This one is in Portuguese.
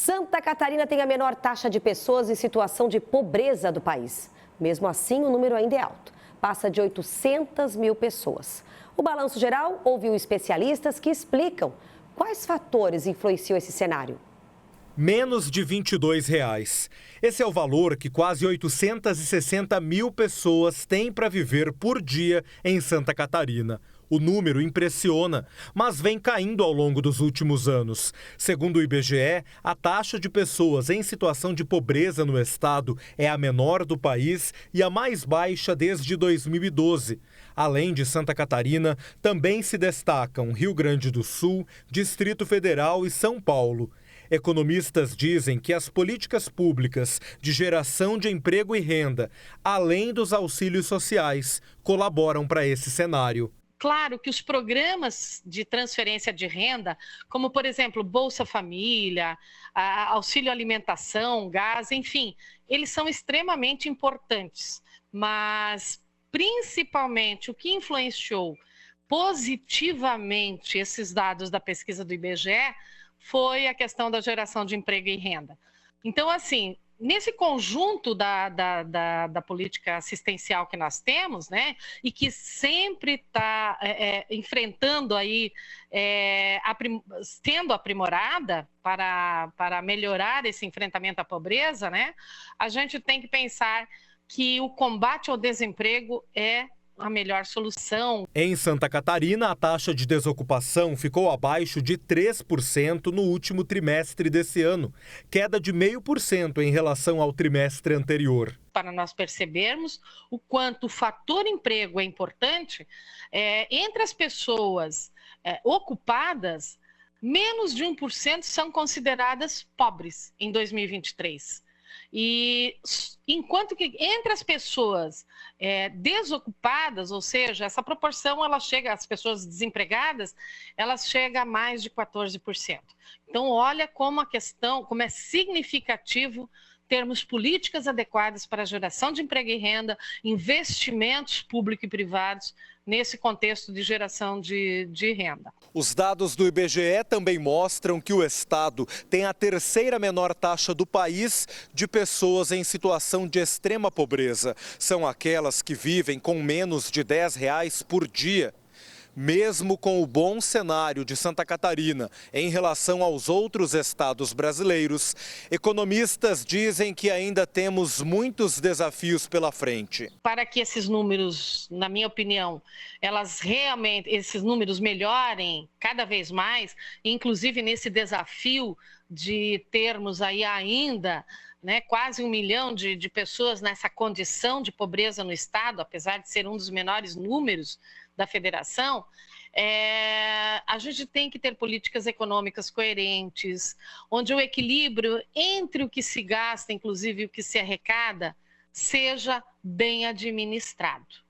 Santa Catarina tem a menor taxa de pessoas em situação de pobreza do país. Mesmo assim, o número ainda é alto. Passa de 800 mil pessoas. O Balanço Geral ouviu especialistas que explicam quais fatores influenciam esse cenário. Menos de R$ 22. Esse é o valor que quase 860 mil pessoas têm para viver por dia em Santa Catarina. O número impressiona, mas vem caindo ao longo dos últimos anos. Segundo o IBGE, a taxa de pessoas em situação de pobreza no estado é a menor do país e a mais baixa desde 2012. Além de Santa Catarina, também se destacam Rio Grande do Sul, Distrito Federal e São Paulo. Economistas dizem que as políticas públicas de geração de emprego e renda, além dos auxílios sociais, colaboram para esse cenário. Claro que os programas de transferência de renda, como, por exemplo, Bolsa Família, auxílio alimentação, gás, enfim, eles são extremamente importantes. Mas, principalmente, o que influenciou positivamente esses dados da pesquisa do IBGE foi a questão da geração de emprego e renda. Então, assim, nesse conjunto da política assistencial que nós temos, né, e que sempre está enfrentando aí, sendo aprimorada para melhorar esse enfrentamento à pobreza, né, a gente tem que pensar que o combate ao desemprego é a melhor solução. Em Santa Catarina, a taxa de desocupação ficou abaixo de 3% no último trimestre desse ano, queda de 0,5% em relação ao trimestre anterior. Para nós percebermos o quanto o fator emprego é importante, entre as pessoas ocupadas, menos de 1% são consideradas pobres em 2023. E enquanto que entre as pessoas desocupadas, ou seja, essa proporção ela chega, as pessoas desempregadas, ela chega a mais de 14%. Então, olha como como é significativo termos políticas adequadas para a geração de emprego e renda, investimentos públicos e privados nesse contexto de geração de renda. Os dados do IBGE também mostram que o estado tem a terceira menor taxa do país de pessoas em situação de extrema pobreza. São aquelas que vivem com menos de R$ 10 por dia. Mesmo com o bom cenário de Santa Catarina em relação aos outros estados brasileiros, economistas dizem que ainda temos muitos desafios pela frente. Para que esses números, na minha opinião, esses números melhorem cada vez mais, inclusive nesse desafio de termos aí ainda quase 1 milhão de pessoas nessa condição de pobreza no estado, apesar de ser um dos menores números da federação, a gente tem que ter políticas econômicas coerentes, onde o equilíbrio entre o que se gasta, inclusive o que se arrecada, seja bem administrado.